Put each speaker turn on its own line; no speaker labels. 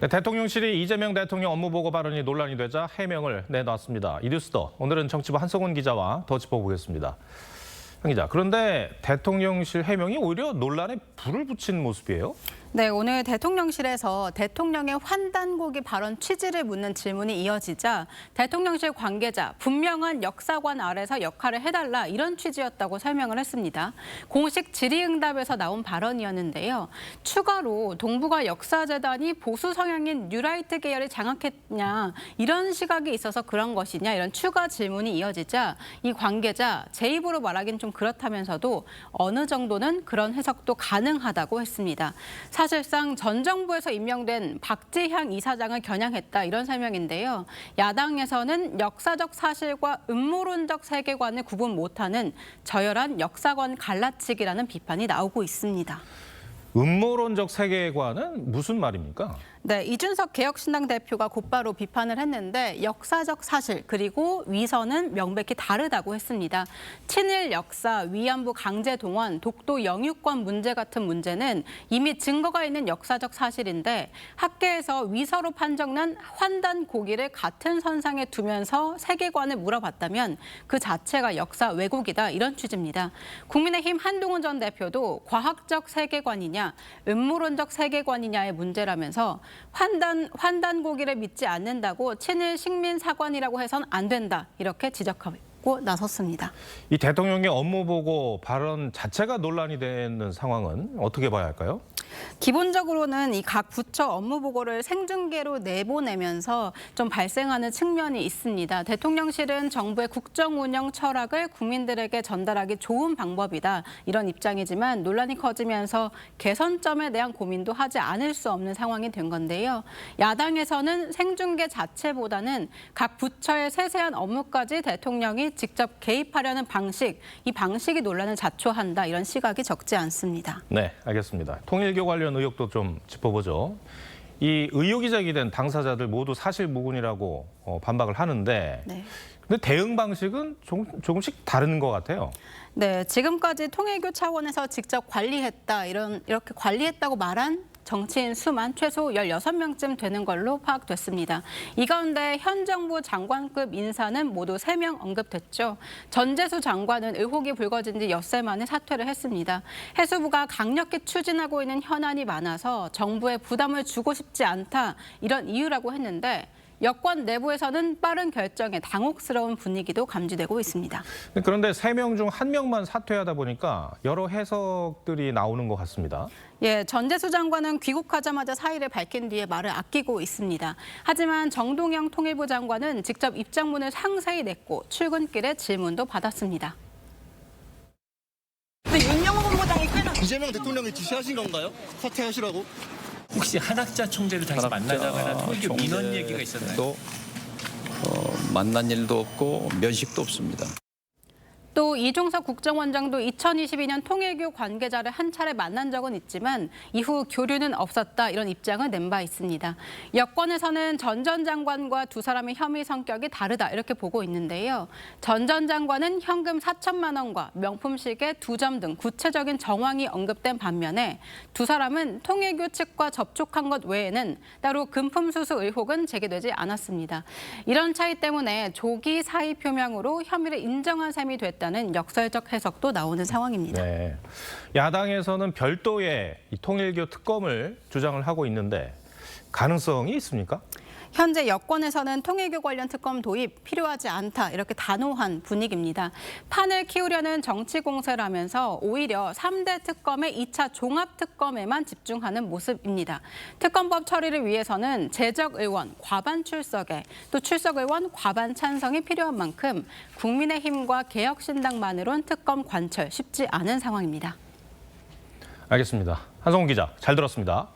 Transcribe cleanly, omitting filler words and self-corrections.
네, 대통령실이 이재명 대통령 업무보고 발언이 논란이 되자 해명을 내놨습니다. 이 뉴스더 오늘은 정치부 한성훈 기자와 더 짚어보겠습니다. 한 기자, 그런데 대통령실 해명이 오히려 논란에 불을 붙인 모습이에요?
네, 오늘 대통령실에서 대통령의 환단고기 발언 취지를 묻는 질문이 이어지자 대통령실 관계자 분명한 역사관 아래서 역할을 해달라 이런 취지였다고 설명을 했습니다. 공식 질의응답에서 나온 발언이었는데요. 추가로 동북아 역사재단이 보수 성향인 뉴라이트 계열을 장악했냐 이런 시각이 있어서 그런 것이냐 이런 추가 질문이 이어지자 이 관계자 제 입으로 말하긴 좀 그렇다면서도 어느 정도는 그런 해석도 가능하다고 했습니다. 사실상 전 정부에서 임명된 박지향 이사장을 겨냥했다 이런 설명인데요. 야당에서는 역사적 사실과 음모론적 세계관을 구분 못하는 저열한 역사관 갈라치기라는 비판이 나오고 있습니다.
음모론적 세계관은 무슨 말입니까?
네, 이준석 개혁신당 대표가 곧바로 비판을 했는데 역사적 사실 그리고 위선은 명백히 다르다고 했습니다. 친일 역사, 위안부 강제 동원, 독도 영유권 문제 같은 문제는 이미 증거가 있는 역사적 사실인데 학계에서 위서로 판정난 환단 고기를 같은 선상에 두면서 세계관을 물어봤다면 그 자체가 역사 왜곡이다 이런 취지입니다. 국민의힘 한동훈 전 대표도 과학적 세계관이냐 음모론적 세계관이냐의 문제라면서 환단고기를 믿지 않는다고 친일 식민사관이라고 해선 안 된다 이렇게 지적하고 나섰습니다.
이 대통령의 업무보고 발언 자체가 논란이 되는 상황은 어떻게 봐야 할까요?
기본적으로는 이 각 부처 업무 보고를 생중계로 내보내면서 좀 발생하는 측면이 있습니다. 대통령실은 정부의 국정 운영 철학을 국민들에게 전달하기 좋은 방법이다. 이런 입장이지만 논란이 커지면서 개선점에 대한 고민도 하지 않을 수 없는 상황이 된 건데요. 야당에서는 생중계 자체보다는 각 부처의 세세한 업무까지 대통령이 직접 개입하려는 방식, 이 방식이 논란을 자초한다. 이런 시각이 적지 않습니다.
네, 알겠습니다. 통일교 관련 의혹도 좀 짚어보죠. 이 의혹이 제기된 당사자들 모두 사실무근이라고 반박을 하는데
네.
근데 대응 방식은 조금씩 다른 것 같아요.
네, 지금까지 통일교 차원에서 직접 관리했다 이렇게 관리했다고 말한 정치인 수만 최소 16명쯤 되는 걸로 파악됐습니다. 이 가운데 현 정부 장관급 인사는 모두 3명 언급됐죠. 전재수 장관은 의혹이 불거진 지 엿새 만에 사퇴를 했습니다. 해수부가 강력히 추진하고 있는 현안이 많아서 정부에 부담을 주고 싶지 않다 이런 이유라고 했는데 여권 내부에서는 빠른 결정에 당혹스러운 분위기도 감지되고 있습니다.
그런데 3명 중 1명만 사퇴하다 보니까 여러 해석들이 나오는 것 같습니다.
예, 전재수 장관은 귀국하자마자 사의를 밝힌 뒤에 말을 아끼고 있습니다. 하지만 정동영 통일부 장관은 직접 입장문을 상세히 냈고 출근길에 질문도 받았습니다.
근데 윤영호 본부장이 이재명 대통령이 지시하신 건가요? 사퇴하시라고?
혹시 한학자 총재를 다시 만나자거나 통일교 민원 얘기가 있었나요?
또 만난 일도 없고 면식도 없습니다.
또 이종석 국정원장도 2022년 통일교 관계자를 한 차례 만난 적은 있지만 이후 교류는 없었다 이런 입장을 낸 바 있습니다. 여권에서는 전 전 장관과 두 사람의 혐의 성격이 다르다 이렇게 보고 있는데요. 전 전 장관은 현금 4천만 원과 명품 시계 2점 등 구체적인 정황이 언급된 반면에 두 사람은 통일교 측과 접촉한 것 외에는 따로 금품 수수 의혹은 제기되지 않았습니다. 이런 차이 때문에 조기 사의 표명으로 혐의를 인정한 셈이 됐다. 는 역설적 해석도 나오는 상황입니다.
네, 야당에서는 별도의 이 통일교 특검을 주장을 하고 있는데 가능성이 있습니까?
현재 여권에서는 통일교 관련 특검 도입 필요하지 않다 이렇게 단호한 분위기입니다. 판을 키우려는 정치 공세를 하면서 오히려 3대 특검의 2차 종합특검에만 집중하는 모습입니다. 특검법 처리를 위해서는 재적 의원 과반 출석에 또 출석 의원 과반 찬성이 필요한 만큼 국민의힘과 개혁신당만으론 특검 관철 쉽지 않은 상황입니다.
알겠습니다. 한성훈 기자, 잘 들었습니다.